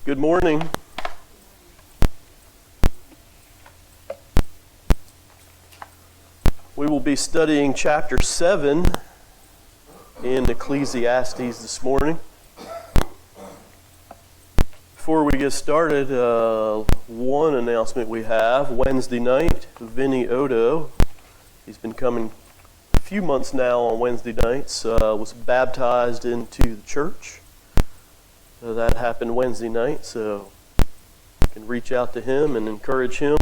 Good morning. We will be studying chapter 7 in Ecclesiastes this morning. Before we get started, one announcement we have. Wednesday night, Vinny Odo, he's been coming a few months now on Wednesday nights, was baptized into the church. So that happened Wednesday night, so you can reach out to him and encourage him.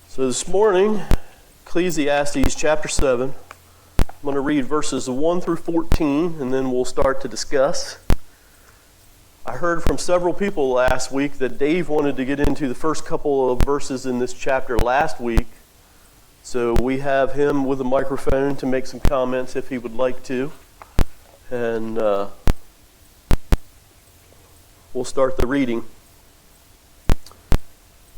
So this morning, Ecclesiastes chapter 7, I'm going to read verses 1 through 14, and then we'll start to discuss. I heard from several people last week that Dave wanted to get into the first couple of verses in this chapter last week. So we have him with a microphone to make some comments if he would like to. And we'll start the reading.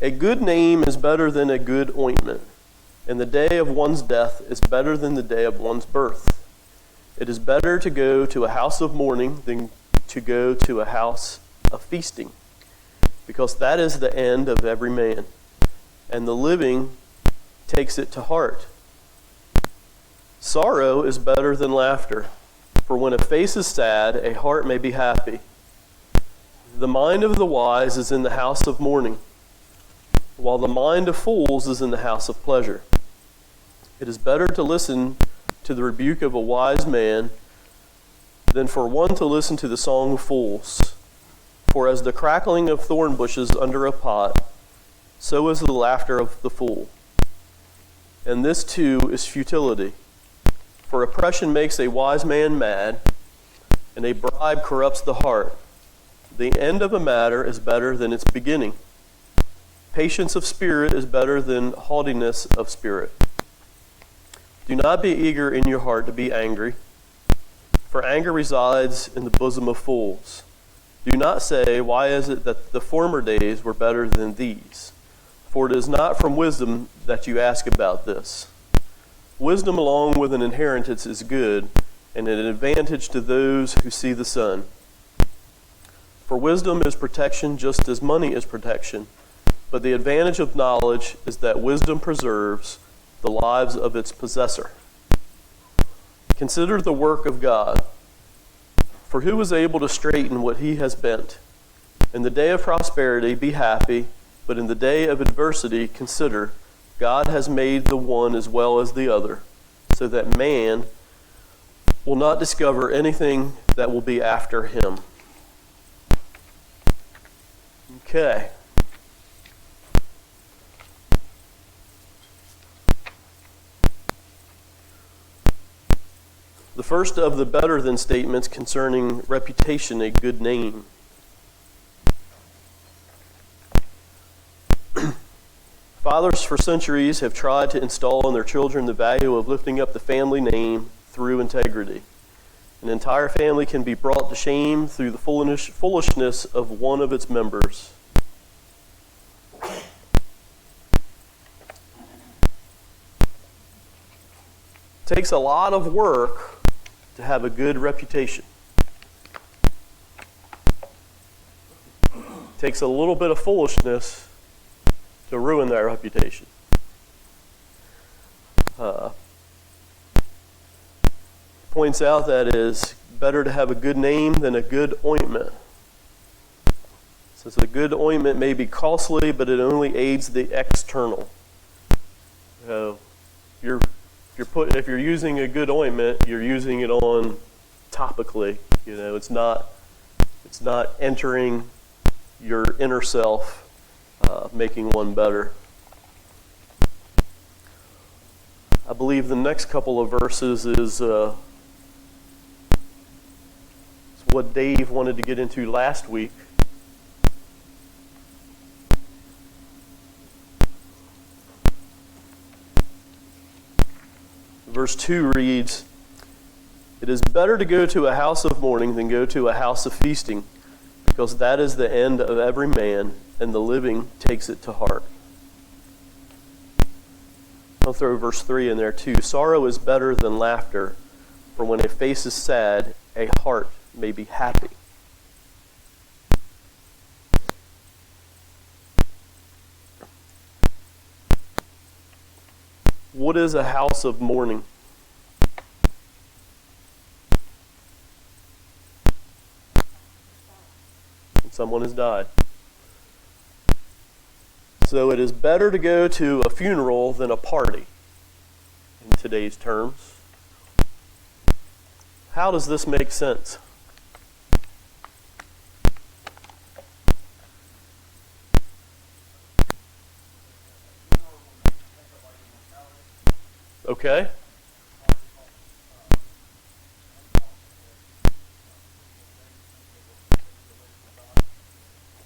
A good name is better than a good ointment, and the day of one's death is better than the day of one's birth. It is better to go to a house of mourning than to go to a house of feasting, because that is the end of every man, and the living takes it to heart. Sorrow is better than laughter, for when a face is sad, a heart may be happy. The mind of the wise is in the house of mourning, while the mind of fools is in the house of pleasure. It is better to listen to the rebuke of a wise man than for one to listen to the song of fools. For as the crackling of thorn bushes under a pot, so is the laughter of the fool. And this too is futility. For oppression makes a wise man mad, and a bribe corrupts the heart. The end of a matter is better than its beginning. Patience of spirit is better than haughtiness of spirit. Do not be eager in your heart to be angry, for anger resides in the bosom of fools. Do not say, why is it that the former days were better than these? For it is not from wisdom that you ask about this. Wisdom along with an inheritance is good, and an advantage to those who see the sun. For wisdom is protection just as money is protection, but the advantage of knowledge is that wisdom preserves the lives of its possessor. Consider the work of God, for who is able to straighten what he has bent? In the day of prosperity, be happy, but in the day of adversity, consider, God has made the one as well as the other, so that man will not discover anything that will be after him. Okay. The first of the better than statements concerning reputation, a good name. Fathers for centuries have tried to install in their children the value of lifting up the family name through integrity. An entire family can be brought to shame through the foolishness of one of its members. It takes a lot of work to have a good reputation. It takes a little bit of foolishness to ruin that reputation. Points out that it is better to have a good name than a good ointment. Since a good ointment may be costly, but it only aids the external. If you're using a good ointment, you're using it on topically. It's not entering your inner self, making one better. I believe the next couple of verses is what Dave wanted to get into last week. Verse 2 reads, "It is better to go to a house of mourning than go to a house of feasting, because that is the end of every man, and the living takes it to heart." I'll throw verse 3 in there too. "Sorrow is better than laughter, for when a face is sad, a heart may be happy. What is a house of mourning? When someone has died. So it is better to go to a funeral than a party, in today's terms. How does this make sense? Okay.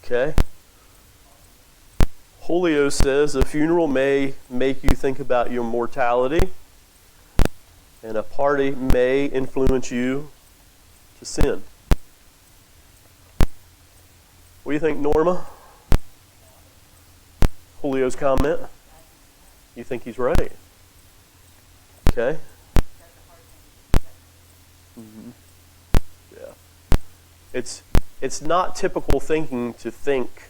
Okay. Julio says a funeral may make you think about your mortality, and a party may influence you to sin. What do you think, Norma? Julio's comment? You think he's right? Okay. Mm-hmm. Yeah. It's not typical thinking to think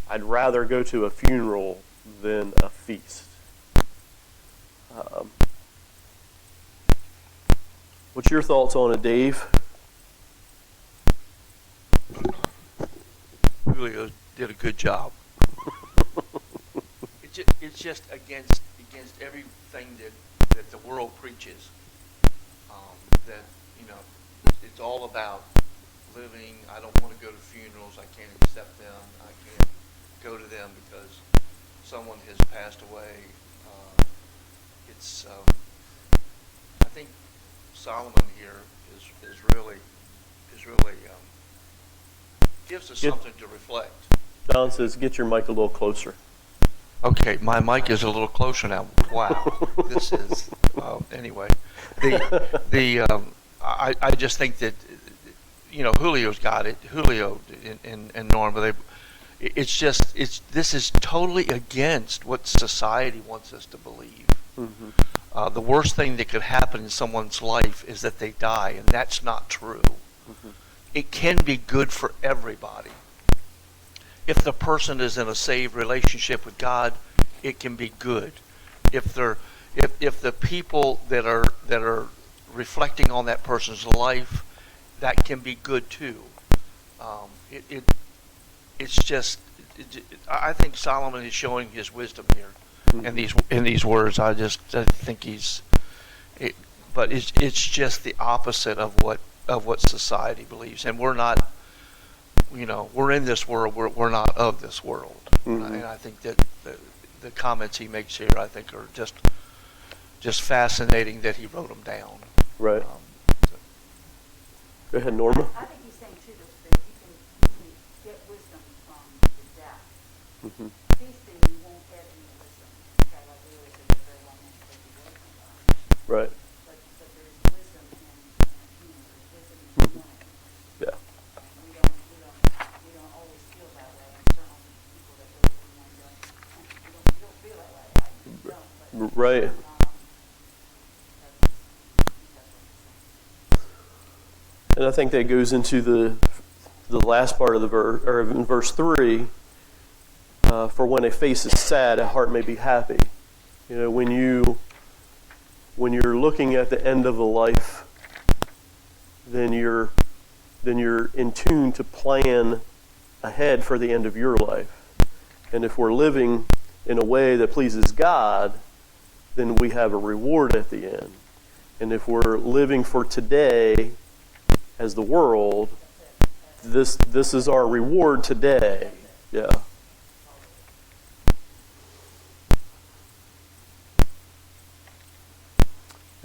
I'd rather go to a funeral than a feast. What's your thoughts on it, Dave? Julio did a good job. It's just against everything that the world preaches. That, you know, it's all about living. I don't want to go to funerals. I can't accept them. I can't go to them because someone has passed away. I think Solomon here is really gives us something to reflect. John says, get your mic a little closer. Okay, my mic is a little closer now. Wow, this is anyway. I just think that, you know, Julio's got it. Julio and Norma, this is totally against what society wants us to believe. Mm-hmm. The worst thing that could happen in someone's life is that they die, and that's not true. Mm-hmm. It can be good for everybody. If the person is in a saved relationship with God, it can be good. If the people that are reflecting on that person's life, that can be good too. I think Solomon is showing his wisdom here, mm-hmm. in these words. I think but it's just the opposite of what society believes, and we're not. You know, we're in this world. We're not of this world, mm-hmm. And I think that the comments he makes here, I think, are just fascinating that he wrote them down. Right. Go ahead, Norma. I think he's saying too that you can get wisdom from the death. Mm-hmm. Feasting, you won't get any wisdom. Okay, like we always say, there's very long answer to be away from God. Right. But there's wisdom in humor. There's wisdom in humanity. Yeah. We don't always feel that way. And certainly people that go through one you don't feel that way. You don't, but, right. And I think that goes into the last part of the verse, or in verse 3. For when a face is sad, a heart may be happy. You know, when you're looking at the end of a life, then you're in tune to plan ahead for the end of your life. And if we're living in a way that pleases God, then we have a reward at the end. And if we're living for today as the world, this is our reward today. Yeah.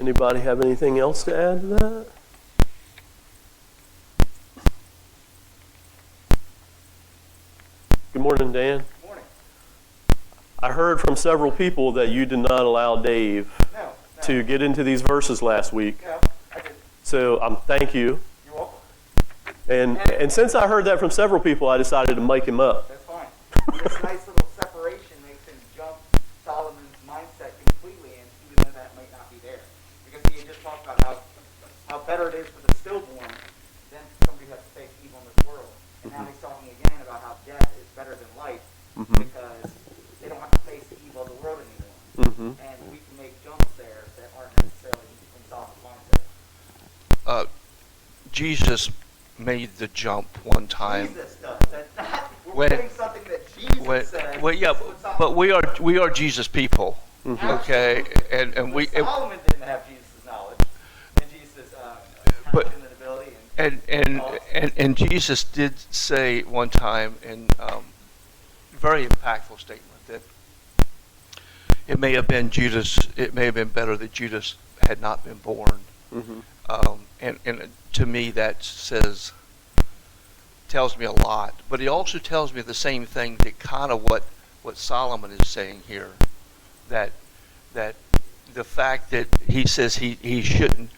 Anybody have anything else to add to that? Good morning, Dan. Good morning. I heard from several people that you did not allow Dave No. to get into these verses last week. No, I did. So thank you. You're welcome. And since I heard that from several people, I decided to mic him up. That's fine. This nice little separation makes him jump Solomon's mindset completely, and even though that might not be there. Because he had just talked about how better it is for the stillborn Jesus made the jump one time. Jesus does. That's not, we're When- putting something that Jesus When, said. well, yeah, This is what Solomon- but we are Jesus people, okay? Absolutely. And we But Solomon didn't have Jesus' knowledge and Jesus' But- passion and ability. and Jesus did say one time in very impactful statement that it may have been better that Judas had not been born. And to me that tells me a lot. But he also tells me the same thing that kind of what Solomon is saying here, that the fact that he says he shouldn't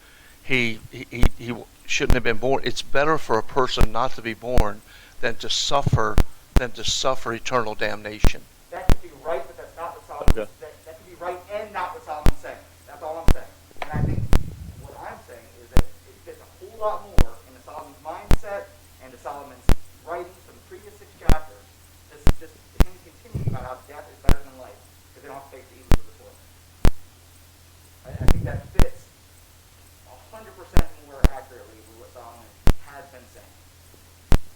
have been born. It's better for a person not to be born than to suffer eternal damnation. That could be right, but that's not what Solomon Okay. that could be right and not what Solomon's saying. That's all I'm saying. And I think what I'm saying is that it fits a whole lot more into Solomon's mindset and to Solomon's writings from the previous 6 chapters. Just him continuing about how death is better than life because they don't have to face the evils of this world. I think that fits 100% more accurately with what Solomon has been saying.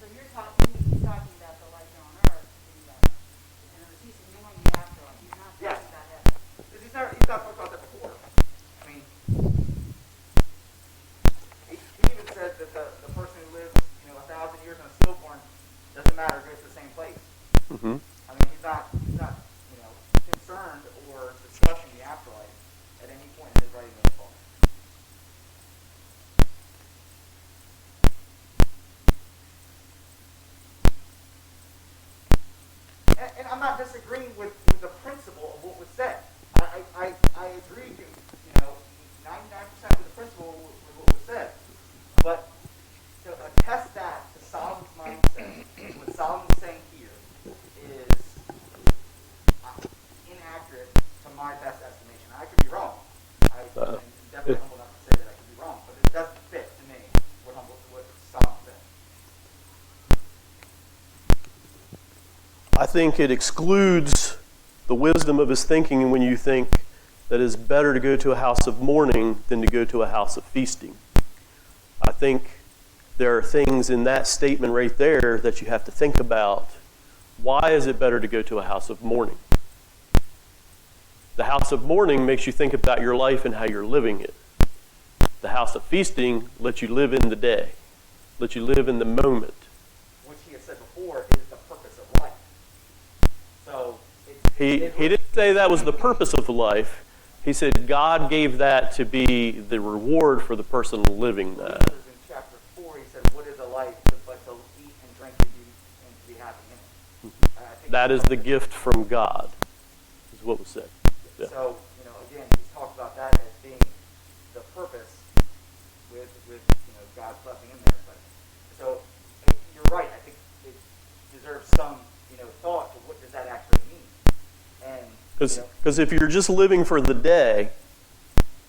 So he's talking about the life on earth, he's ignoring the afterlife, he's not Yes. talking about heaven. Because he's not talked about that before. I mean, he even said that the person who lives, 1,000 years in a stillborn doesn't matter, goes to the same place. Mm-hmm. I mean, he's not, concerned or discussing the afterlife at any point in his writing thus far. And I'm not disagreeing with the principle of what was said. I agree, 99% with the principle with what was said. But to attest that to Solomon's mindset, what Solomon's saying here is inaccurate to my best estimation. I could be wrong. I'm definitely humble enough to say that I could be wrong, but it doesn't fit to me what Solomon said. I think it excludes the wisdom of his thinking when you think that it's better to go to a house of mourning than to go to a house of feasting. I think there are things in that statement right there that you have to think about. Why is it better to go to a house of mourning? The house of mourning makes you think about your life and how you're living it. The house of feasting lets you live in the day, lets you live in the moment. Which he had said before is the purpose of life. So He didn't say that was the purpose of life. He said God gave that to be the reward for the person living that. in chapter 4, he said, "What is a life but to eat and drink and to be happy in it?" I think That is the gift from God, is what was said. Yeah. So, again, he's talked about that as being the purpose with God's blessing in there. But so you're right. I think it deserves some thought to what does that actually mean. And Because if you're just living for the day,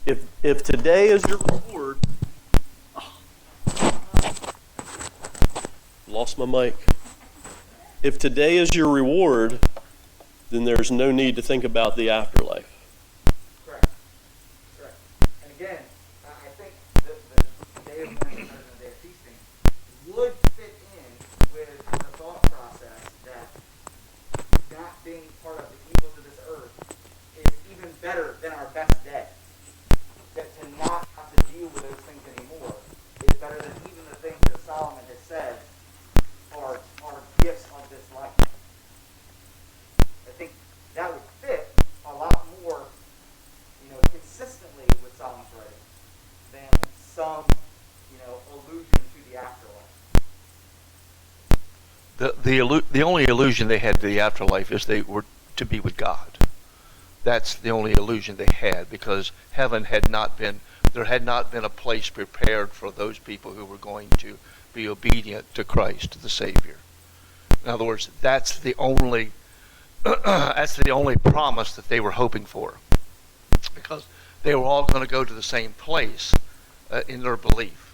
if today is your reward, lost my mic. If today is your reward, then there's no need to think about the afterlife. correct. And again, I think the day of mourning and the day of feasting would fit in with the thought process that not being part of the evils of this earth is even better than our best day. That to not have to deal with those things anymore is better than even the things that Solomon has said are gifts of this life. I think that would fit a lot more, consistently with Solomon's writing than some, allusion to the afterlife. The only illusion they had to the afterlife is they were to be with God. That's the only illusion they had, because heaven had not been a place prepared for those people who were going to be obedient to Christ, the Savior. In other words, that's the only promise that they were hoping for, because they were all going to go to the same place in their belief,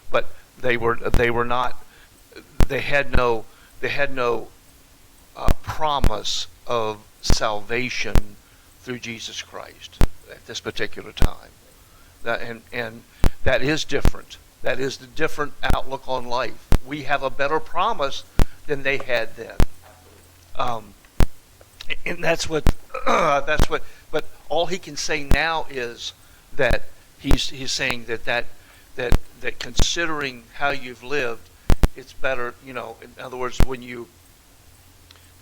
but they had no promise of salvation through Jesus Christ at this particular time. And that is different. That is the different outlook on life. We have a better promise than they had then. And that's what, but all he can say now is that he's saying that considering how you've lived, it's better, in other words,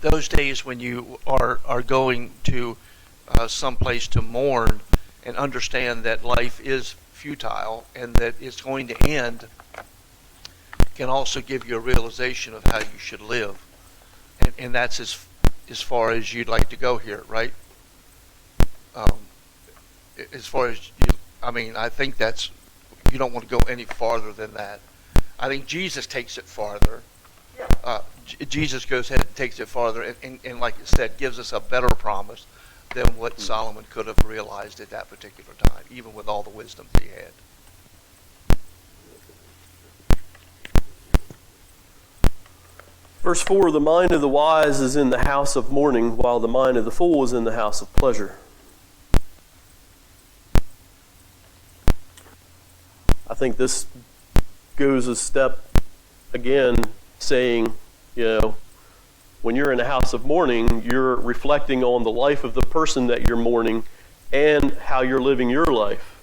those days when you are going to some place to mourn and understand that life is futile and that it's going to end, can also give you a realization of how you should live. And that's as far as you'd like to go here, right? As far as I think you don't want to go any farther than that. I think Jesus takes it farther. Jesus goes ahead and takes it farther, and like I said, gives us a better promise than what Solomon could have realized at that particular time, even with all the wisdom that he had. Verse 4, the mind of the wise is in the house of mourning, while the mind of the fool is in the house of pleasure. I think this goes a step, again, saying, when you're in a house of mourning, you're reflecting on the life of the person that you're mourning and how you're living your life.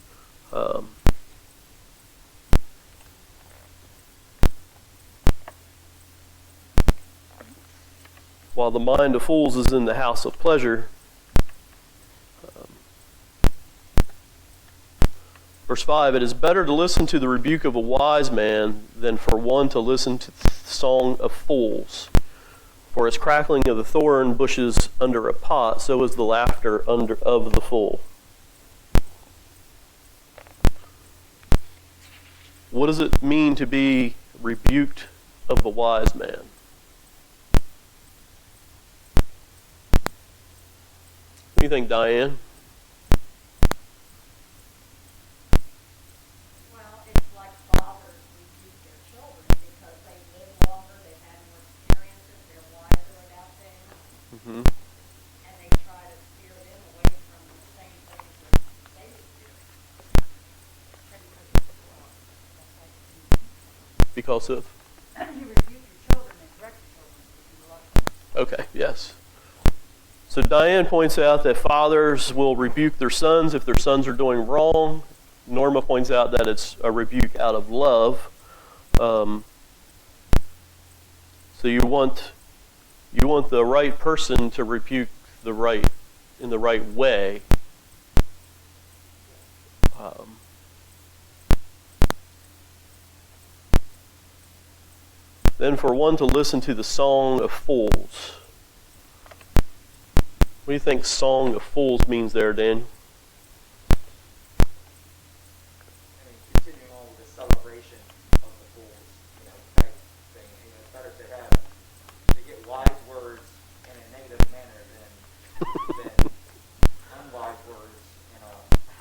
While the mind of fools is in the house of pleasure. Verse 5, it is better to listen to the rebuke of a wise man than for one to listen to the song of fools. For as crackling of the thorn bushes under a pot, so is the laughter of the fool. What does it mean to be rebuked of the wise man? What do you think, Diane? Well, it's like fathers rebuke their children because they live longer, they've had more experiences, they're wiser about things, Mm-hmm. and they try to steer them away from the same things that they experienced. Because of? You rebuke your children and correct your children if you love them. Okay, yes. So Diane points out that fathers will rebuke their sons if their sons are doing wrong. Norma points out that it's a rebuke out of love. So you want the right person to rebuke in the right way. Then for one to listen to the song of fools. What do you think song of fools means there, Dan? Continuing on with the celebration of the fools, type thing. It's better to get wise words in a negative manner than unwise words in a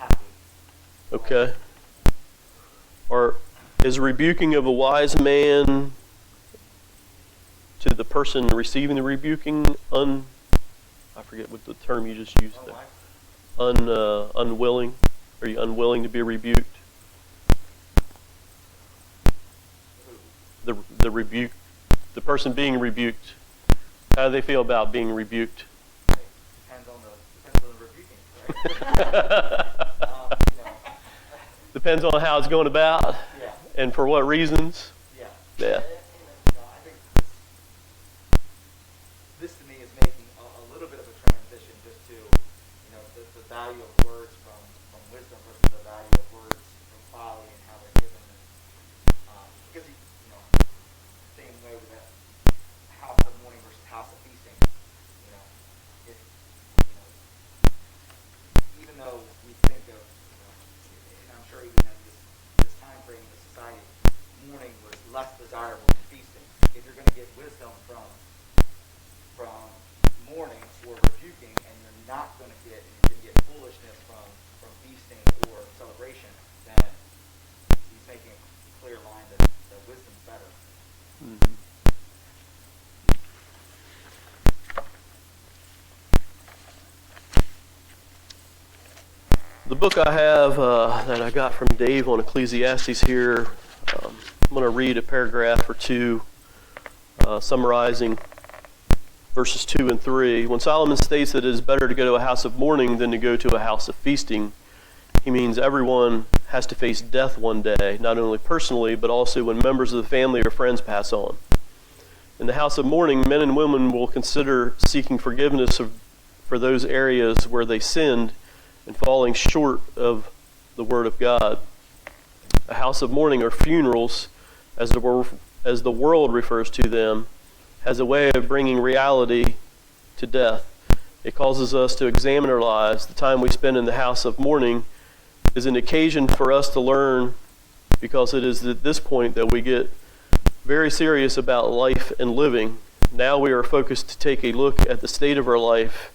happy. Okay. Or is rebuking of a wise man to the person receiving the rebuking I forget what the term you just used there. Unwilling? Are you unwilling to be rebuked? The rebuke, the person being rebuked. How do they feel about being rebuked? Depends on the rebuking, right? Depends on how it's going about Yeah. and for what reasons. Yeah. Yeah. I think this to me is making a little bit of a transition just to, the value of words from wisdom versus the value of words from folly and how they're given. Because, same way with that house of mourning versus house of feasting, if, even though we think of, and I'm sure even in this time frame in the society, mourning was less desirable than feasting. If you're going to get wisdom from mourning or rebuking, and you're not going to get foolishness from feasting or celebration, then he's making a clear line that wisdom's better. Mm-hmm. The book I have that I got from Dave on Ecclesiastes here, I'm going to read a paragraph or two summarizing verses 2 and 3. When Solomon states that it is better to go to a house of mourning than to go to a house of feasting, he means everyone has to face death one day, not only personally, but also when members of the family or friends pass on. In the house of mourning, men and women will consider seeking forgiveness for those areas where they sinned and falling short of the Word of God. A house of mourning, or funerals, as the world refers to them, has a way of bringing reality to death. It causes us to examine our lives. The time we spend in the house of mourning is an occasion for us to learn, because it is at this point that we get very serious about life and living. Now we are focused to take a look at the state of our life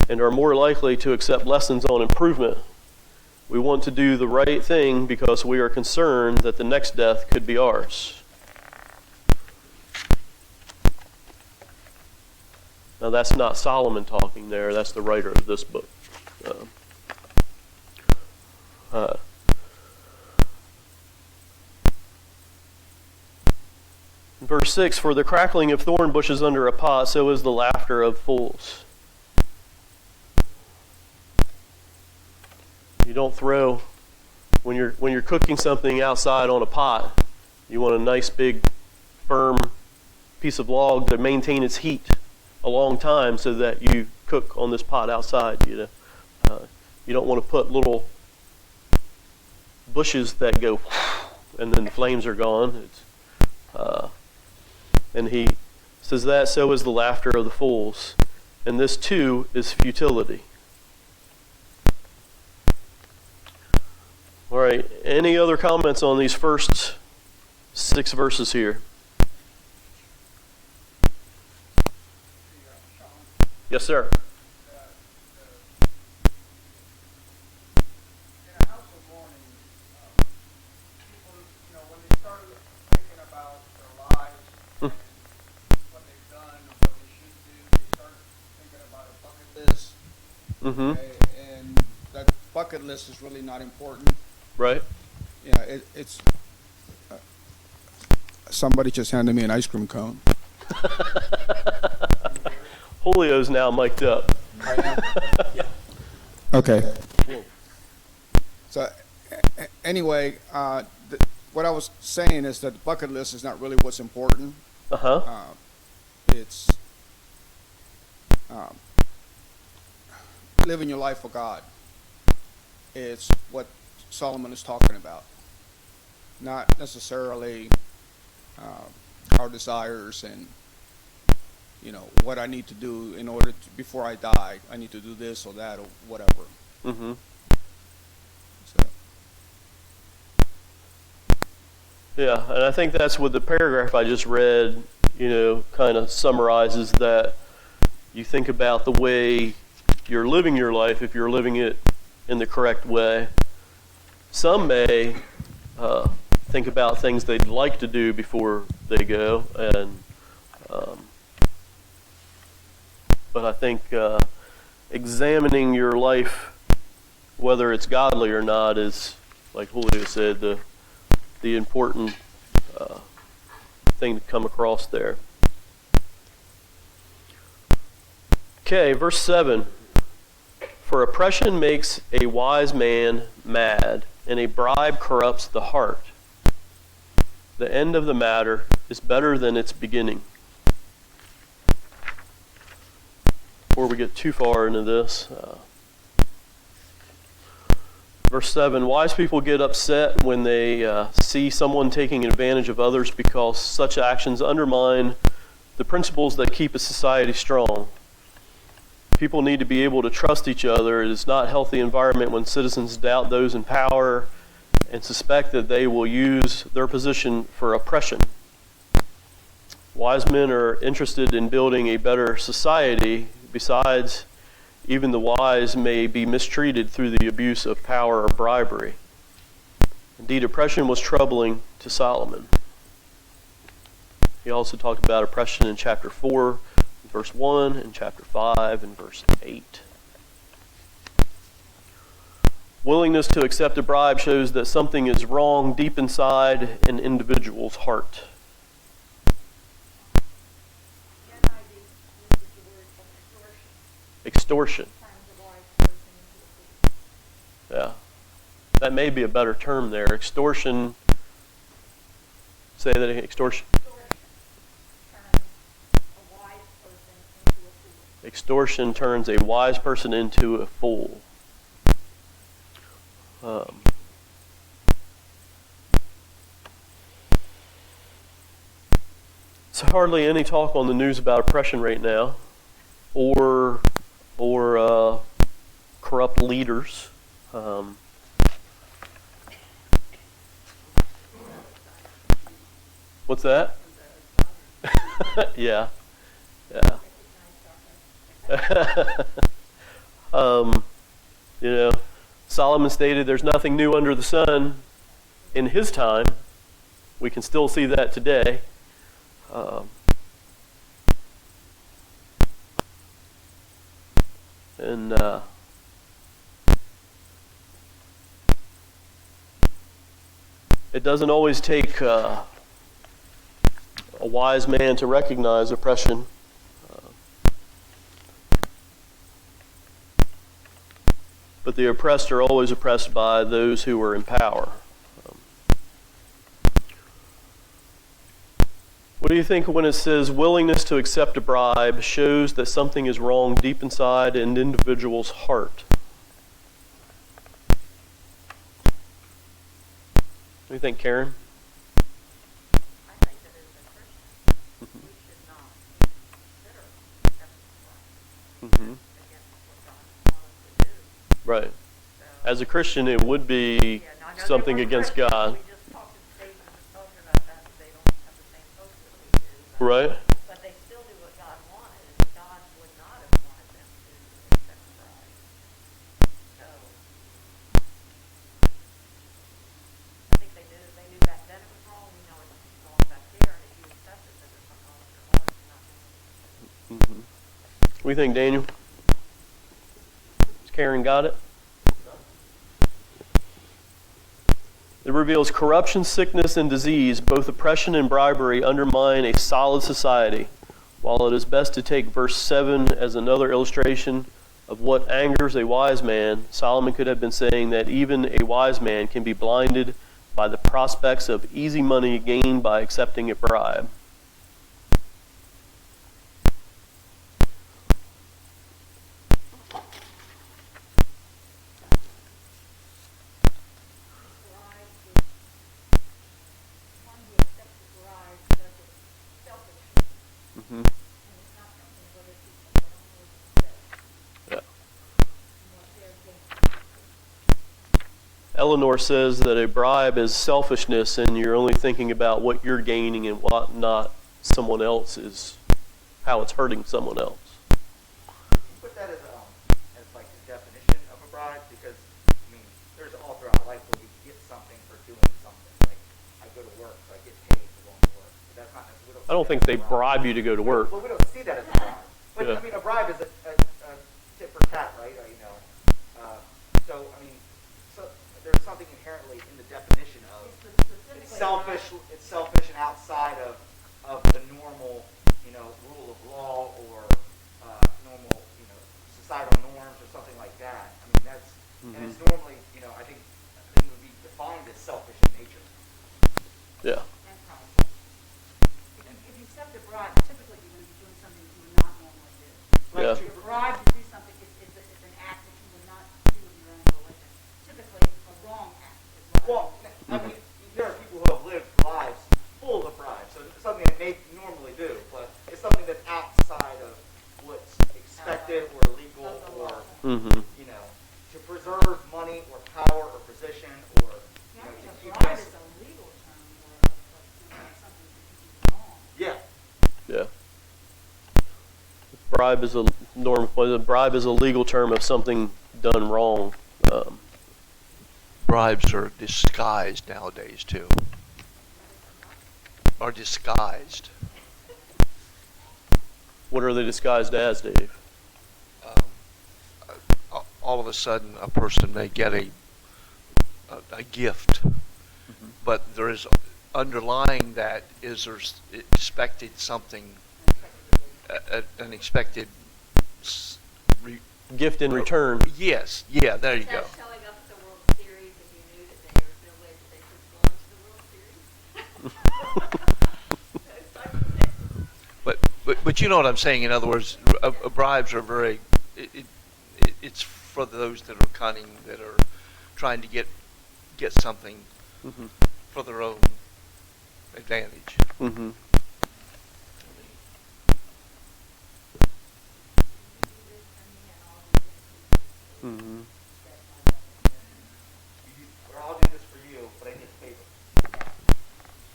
and are more likely to accept lessons on improvement. We want to do the right thing because we are concerned that the next death could be ours. Now that's not Solomon talking there, that's the writer of this book. Verse 6, for the crackling of thorn bushes under a pot, so is the laughter of fools. You don't throw, when you're cooking something outside on a pot, you want a nice big firm piece of log to maintain its heat a long time so that you cook on this pot outside. You don't want to put little bushes that go and then the flames are gone. And he says that so is the laughter of the fools, and this too is futility. All right, any other comments on these first 6 verses here? Yes, sir. In a house of mourning, people, when they start thinking about their lives and what they've done, what they should do, they start thinking about a bucket list. Mm-hmm. Okay, and that bucket list is really not important. Right. Yeah, it's. Somebody just handed me an ice cream cone. Julio's now mic'd up. I am? Yeah. Okay. So, anyway, what I was saying is that the bucket list is not really what's important. Uh-huh. It's living your life for God. It's what Solomon is talking about. Not necessarily our desires and what I need to do in order to, before I die, I need to do this or that or whatever. Mm-hmm. So. Yeah, and I think that's what the paragraph I just read, kind of summarizes that. You think about the way you're living your life, if you're living it in the correct way. Some may think about things they'd like to do before they go, and but I think examining your life, whether it's godly or not, is, like Julio said, the important thing to come across there. Okay, verse 7. For oppression makes a wise man mad, and a bribe corrupts the heart. The end of the matter is better than its beginning. Before we get too far into this, verse 7, wise people get upset when they see someone taking advantage of others because such actions undermine the principles that keep a society strong. People need to be able to trust each other. It is not a healthy environment when citizens doubt those in power and suspect that they will use their position for oppression. Wise men are interested in building a better society. Besides, even the wise may be mistreated through the abuse of power or bribery. Indeed, oppression was troubling to Solomon. He also talked about oppression in chapter 4, verse 1, and chapter 5, and verse 8. Willingness to accept a bribe shows that something is wrong deep inside an individual's heart. NIV uses the word extortion, Extortion. turns a wise person into a fool. Yeah. That may be a better term there. Extortion. Say that again. Extortion. Extortion turns a wise person into a fool. Extortion turns a wise person into a fool. So hardly any talk on the news about oppression right now, or corrupt leaders. What's that? Yeah, yeah. You know, Solomon stated there's nothing new under the sun in his time. We can still see that today. And it doesn't always take a wise man to recognize oppression. But the oppressed are always oppressed by those who are in power. What do you think when it says willingness to accept a bribe shows that something is wrong deep inside an individual's heart? What do you think, Karen? I think that as a Christian, we should not consider accepting Christ Mm-hmm. against what God wants us to do. Right. So, As a Christian, it would be yeah, now, I know something they weren't against Christians. God. We just talked to Steve and was talking about that they don't have the same hopes that we do. Right? But they still do what God wanted, and God would not have wanted them to accept Christ. So, I think they knew. They knew back then it was wrong. We know it's wrong back here, and if you accept it, then there's something wrong with your heart. You're not doing it. Mm-hmm. What do you think, Daniel? Has Karen got it? It reveals corruption, sickness, and disease, both oppression and bribery, undermine a solid society. While it is best to take verse 7 as another illustration of what angers a wise man, Solomon could have been saying that even a wise man can be blinded by the prospects of easy money gained by accepting a bribe. Bribe is one who accepts a bribe does it selfishly, Mm-hmm. and it's not something what other people but only themselves Yeah. and what they're gaining. Eleanor says that a bribe is selfishness and you're only thinking about what you're gaining and what not someone else is, how it's hurting someone else. Put that as like the definition of a bribe, because I mean, there's all throughout life where we get something for doing something. Like I go to work, so I get paid for going to work. But that's not necessarily. I don't think they bribe you to go to work. Well, we don't see that as a bribe. But Yeah. I mean, a bribe is a tit for tat, right? You know. So I mean, so there's something inherently in the definition of it's selfish. It's selfish and outside of the normal, you know, rule of law or normal, you know, societal norms or something like that. I mean, that's and it's normally, you know, I think it would be defined as selfish in nature. Yeah. And probably. If you accept a bribe, typically you're going to be doing something that you would not normally do. Like Yeah. if you're bribed to do something, it's an act that you would not do of your own volition. Typically, a wrong act is what. Well, I mean, there are people who have lived lives full of bribes, so it's something that they normally do, but it's something that's outside of what's expected or legal or, Mm-hmm. you know, to preserve money or power or position or, you know, to A keep bribe us. is a legal term or of something that you do wrong. Yeah. Yeah. Bribe is a bribe is a legal term of something done wrong. Bribes are disguised nowadays too. Are disguised. What are they disguised as, Dave? All of a sudden, a person may get a a gift, but there is underlying that is there's expected something, an expected. Gift in return. Yes, yeah, there you go. That's showing up at the World Series if you knew that there was no way that they could launch the World Series. Those types of things. But you know what I'm saying. In other words, bribes are very. It's for those that are cunning, that are trying to get something Mm-hmm. for their own advantage. Mm-hmm. Mm-hmm. Or I'll do this for you, but I need a favor.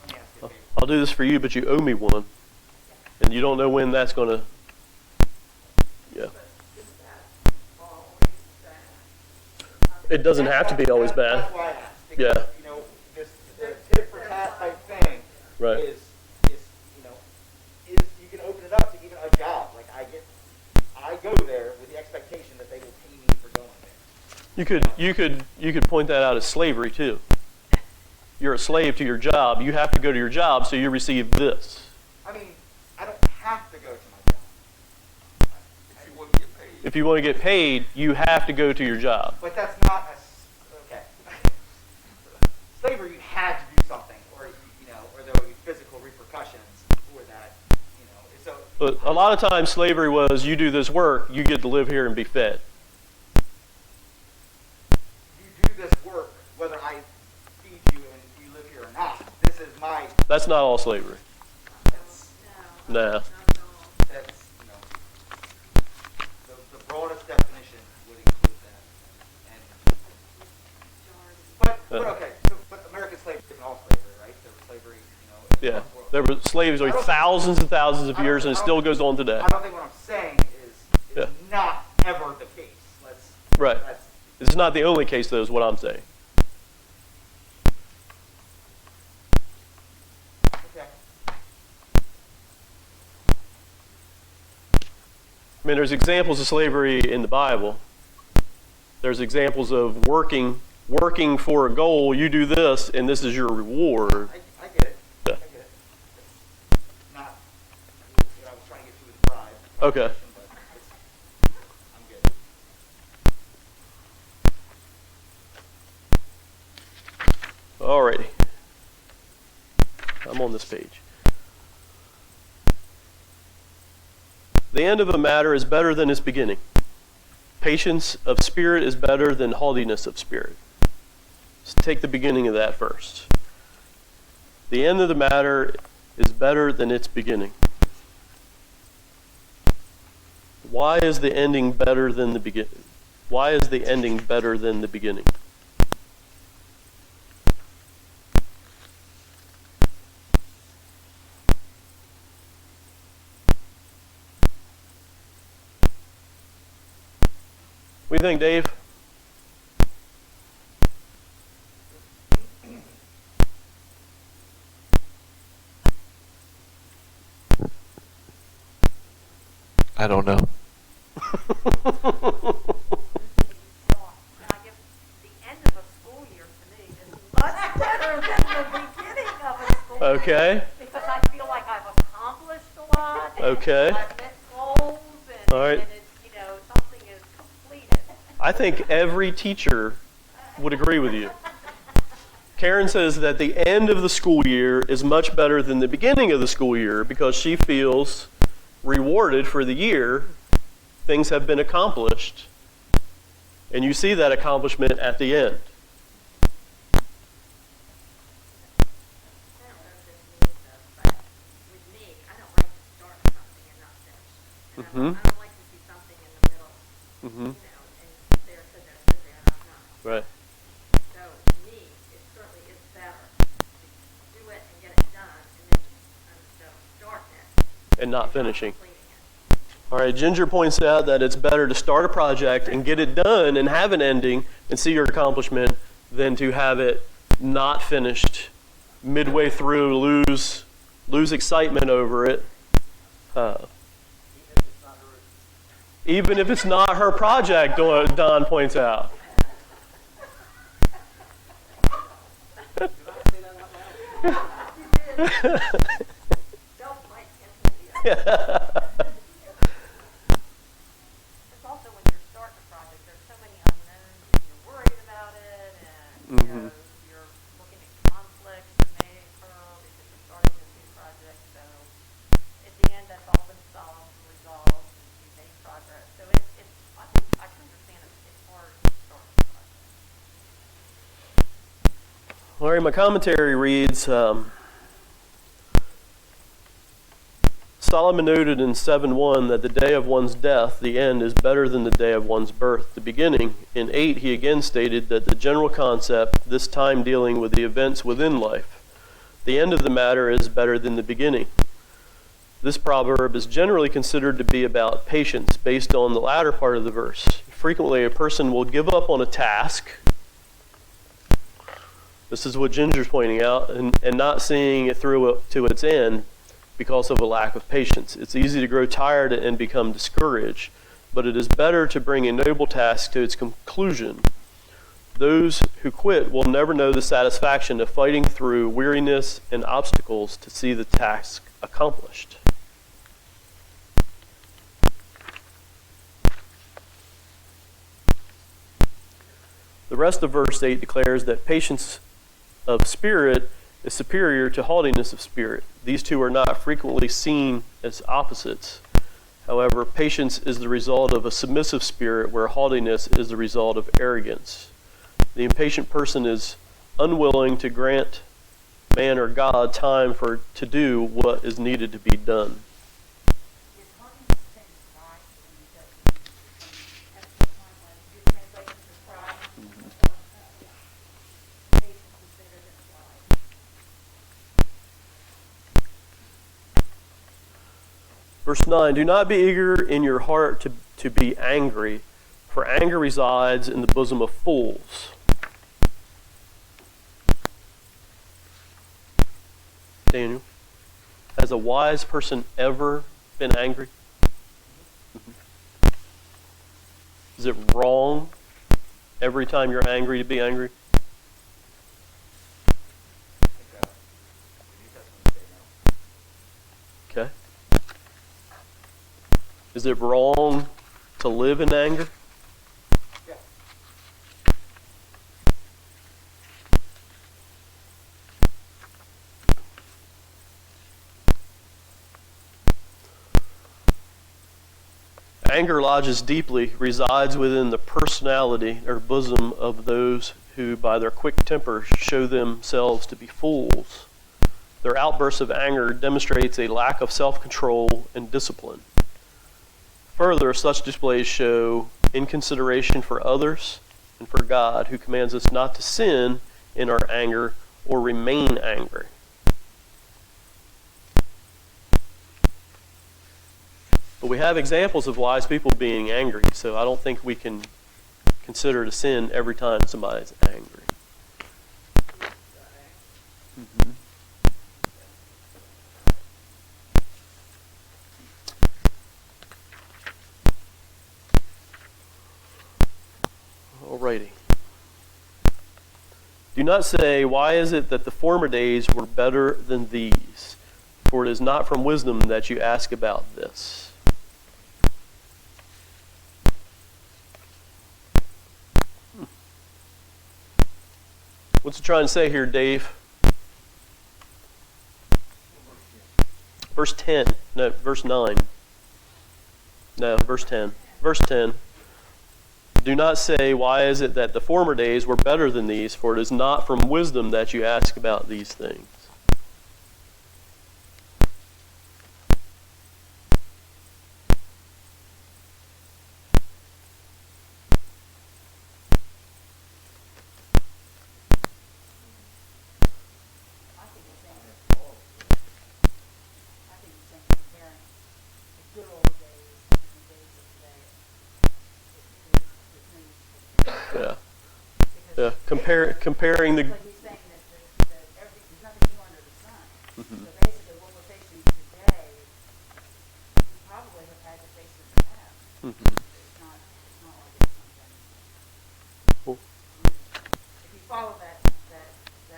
Let me ask you a favor. I'll do this for you, but you owe me one, and you don't know when that's gonna. Yeah. It doesn't have to be always bad. That's why I asked. Because, Yeah. you know, this tit for tat type thing Right. is you know, is you can open it up to even a job. Like I go there with the expectation that they will pay me for going there. You could point that out as slavery too. You're a slave to your job. You have to go to your job, so you receive this. I mean, I don't have to go to my job. If you want to get paid. If you want to get paid, you have to go to your job. But that's not okay. Slavery, you had to do something, or or there would be physical repercussions for that. So But a lot of times, slavery was you do this work, you get to live here and be fed. you do this work whether I feed you and you live here or not. This is my. That's not all slavery. That's Nah. Not at all. that's the broadest definition would include that. And but okay. So but American slavery isn't all slavery, right? There was slavery, in the Yeah. world. There were slaves like thousands and thousands of years, and it still goes on today. I don't think what I'm saying is Yeah. not ever the case. Right. That's It's not the only case, though, is what I'm saying. okay. I mean, there's examples of slavery in the Bible. There's examples of working for a goal. You do this, and this is your reward. I get it. Yeah. I get it. It's not what I was trying to get to with pride. Okay. But I'm good. Alrighty. I'm on this page. The end of a matter is better than its beginning. Patience of spirit is better than haughtiness of spirit. Let's take the beginning of that first. The end of the matter is better than its beginning. Why is the ending better than the beginning? Why is the ending better than the beginning? What do you think, Dave? I don't know. Now, I guess the end of a school year to me is much better than the beginning of a school year. Okay. Because I feel like I've accomplished a lot. Okay. I've met goals, and, All right. and it's, something is completed. I think every teacher would agree with you. Karen says that the end of the school year is much better than the beginning of the school year because she feels rewarded for the year. Things have been accomplished. And you see that accomplishment at the end. I don't know if this means though, but with me, I don't like to start something and not finish. And I don't like to see something in the middle, Mm-hmm. and sit there, and not. Right. So to me, it certainly is better to do it and get it done, and then instead of starting it And not finishing. completing it. All right, Ginger points out that it's better to start a project and get it done and have an ending and see your accomplishment than to have it not finished midway through, lose excitement over it. Even if it's not her project, Don points out. Self-like It's also when you're starting a project, there's so many unknowns, and you're worried about it, and you're looking at conflicts that may occur because you're starting this new project. So at the end, that's all been solved and resolved, and you've made progress. So it's I think I can understand it's hard to start a project. Larry, my commentary reads, Solomon noted in 7:1 that the day of one's death, the end, is better than the day of one's birth, the beginning. In 8, he again stated that the general concept, this time dealing with the events within life, the end of the matter is better than the beginning. This proverb is generally considered to be about patience based on the latter part of the verse. Frequently, a person will give up on a task. This is what Ginger's pointing out, and not seeing it through to its end because of a lack of patience. It's easy to grow tired and become discouraged, but it is better to bring a noble task to its conclusion. Those who quit will never know the satisfaction of fighting through weariness and obstacles to see the task accomplished. The rest of verse 8 declares that patience of spirit is superior to haughtiness of spirit. These two are not frequently seen as opposites. However, patience is the result of a submissive spirit, where haughtiness is the result of arrogance. The impatient person is unwilling to grant man or God time to do what is needed to be done. Is hardiness the same as pride? At the time when your translation is pride, patience is better than pride. Verse 9, do not be eager in your heart to be angry, for anger resides in the bosom of fools. Daniel, has a wise person ever been angry? Is it wrong every time you're angry to be angry? I think the New Testament say no. Okay. Is it wrong to live in anger? Yeah. Anger lodges deeply, resides within the personality or bosom of those who, by their quick temper, show themselves to be fools. Their outbursts of anger demonstrates a lack of self-control and discipline. Further, such displays show inconsideration for others and for God, who commands us not to sin in our anger or remain angry. But we have examples of wise people being angry, so I don't think we can consider it a sin every time somebody's angry. Mm-hmm. Alrighty. Do not say, why is it that the former days were better than these? For it is not from wisdom that you ask about this. What's it trying to say here, Dave? Verse 10. No, verse 9. No, verse 10. Verse 10. Do not say, why is it that the former days were better than these? For it is not from wisdom that you ask about these things. I think it's saying comparing the good old days and the days of today. Yeah. Yeah. Comparing the. But he's saying that there's nothing new under the sun. Mhm. So basically, what we're facing today, we probably have had to face in the past. Mhm. It's not like it's something. Cool. If you follow that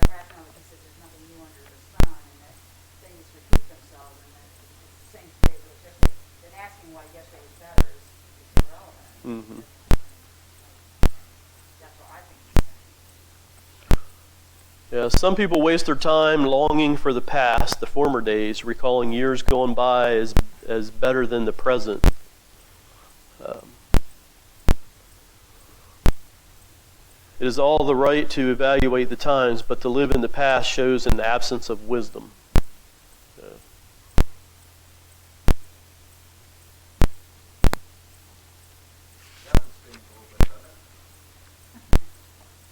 rationale, he says there's nothing new under the Mm-hmm. That's what I think. Yeah, some people waste their time longing for the past, the former days, recalling years gone by as better than the present. It is all the right to evaluate the times, but to live in the past shows an absence of wisdom. That would sting a little bit, doesn't it?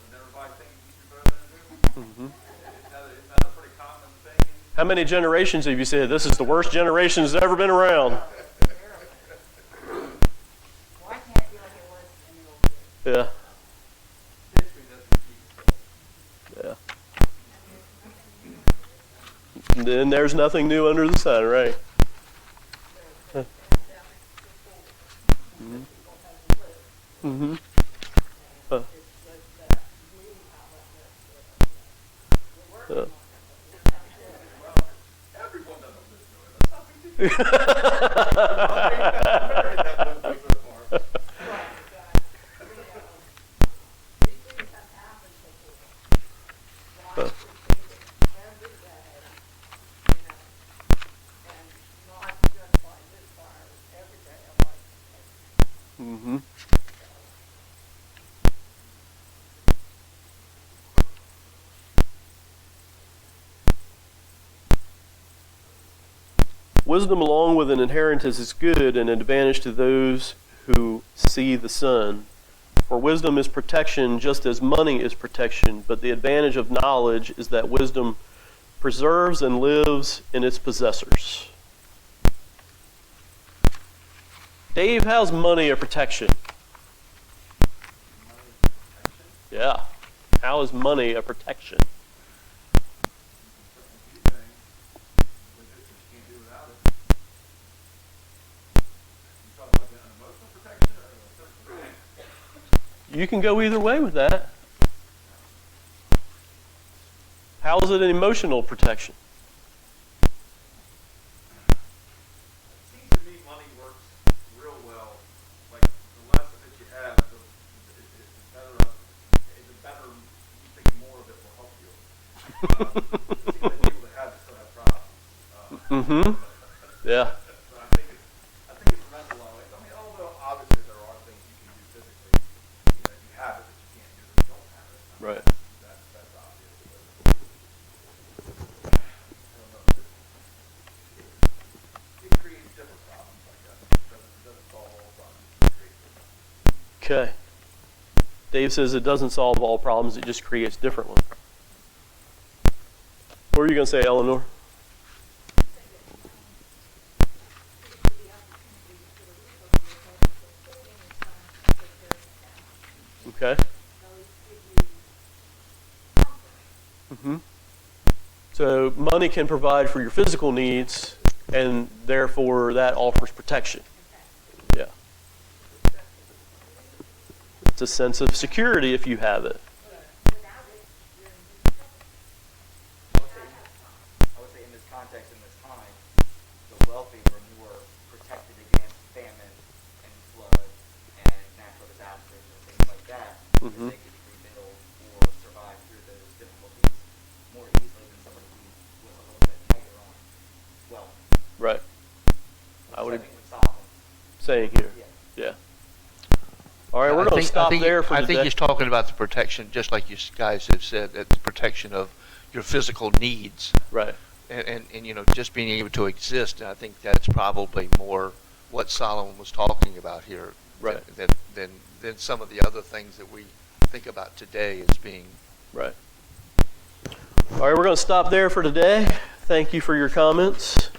When everybody thinks he's your president, Mm-hmm. isn't that a pretty common thing? How many generations have you said this is the worst generation that's ever been around? Why can't it be like it was in the old days? Yeah, History doesn't repeat itself. yeah. And then there's nothing new under the sun, right? Mm-hmm. Everyone doesn't live through it. That's not big deal. Mm-hmm. Wisdom along with an inheritance is good and an advantage to those who see the sun. For wisdom is protection just as money is protection, but the advantage of knowledge is that wisdom preserves and lives in its possessors. Dave, how's money a protection? Yeah. How is money a protection? You can go either way with that. How is it an emotional protection? Seems to me money works real well. Like the less of it you have, the better you think more of it will help you. It seems like people that have it still have problems. Mm-hmm. Yeah. So I think it's mental. I mean, although obviously there are things you can do physically, that you have it that you can't do if you don't have it. Right. That's obvious. But I don't know. It creates different problems, I guess. It doesn't solve all problems. It creates different. Okay. Dave says it doesn't solve all problems, it just creates different ones. What were you going to say, Eleanor? Okay. Mm-hmm. So money can provide for your physical needs, and therefore that offers protection. Yeah. It's a sense of security if you have it. I would say in this context, in this time, the wealthy were more protected against famine and flood and natural disasters and things like that. Because Mhm. they could rebuild or survive through those difficulties more easily than somebody who was a little bit tighter on wealth. Right. I Which would I think what Solomon's saying here. yeah. Yeah. All right, we're going to stop there for I today. think he's talking about the protection, just like you guys have said, it's protection of your physical needs. Right. And you know, just being able to exist. And I think that's probably more what Solomon was talking about here, Right. than some of the other things that we think about today as being. Right. All right, we're going to stop there for today. Thank you for your comments.